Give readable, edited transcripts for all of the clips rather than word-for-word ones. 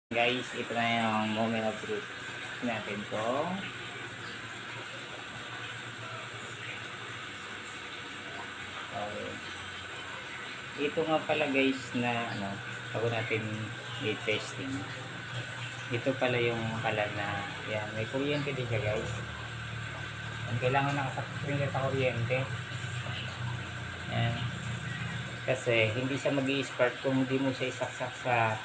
Guys, ito na yung moment of truth natin to. Okay. Ito nga pala guys na bago natin i-testing. Ito pala yung kalan na yan, may kuryente din siya guys. Ang kailangan nakasakring sa kuryente. Yan. Kasi hindi siya mag-i-spark kung hindi mo siya isaksak sa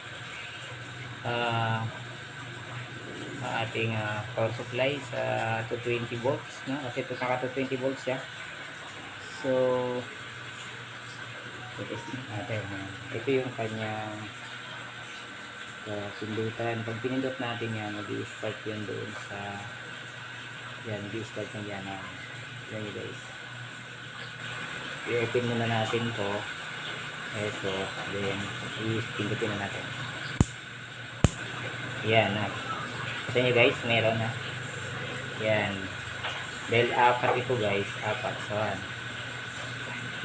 ating power supply sa 220 volts, no? Kasi ito naka 220 volts siya. So ito yung kanyang pindutan. Pag pinindot natin yan, mag-i-start yun doon sa yan, mag-i-start ng yan. Yan guys, i-open muna natin to. Ito, then i-pindutin na natin. Yan na. Kasi nyo guys, meron na. Yan. Dahil apat ito guys, apat. So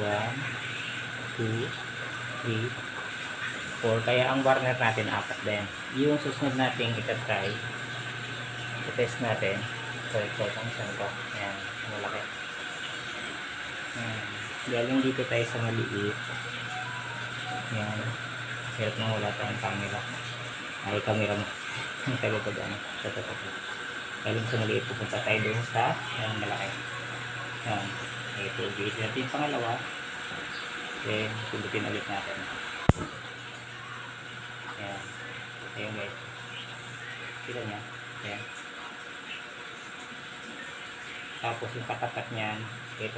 1, 2, 3, 4. Kaya ang burner natin apat din. Yung susunod natin itatry, i-test natin. So ito, itong isang ito. Yan, malaki. Yan. Galing dito tayo sa maliit. Yan. Hirap na wala tayong camera. Ay, camera mo. Ang tayo pa dyan. Galing sa maliit, pupunta tayo doon sa malaki. Yan. Ito, guys. Natin yung pangalawa. Then, pindutin ulit natin. Yan. Ayun guys. Sila niya. Yan. Tapos yung katapat niyan, ito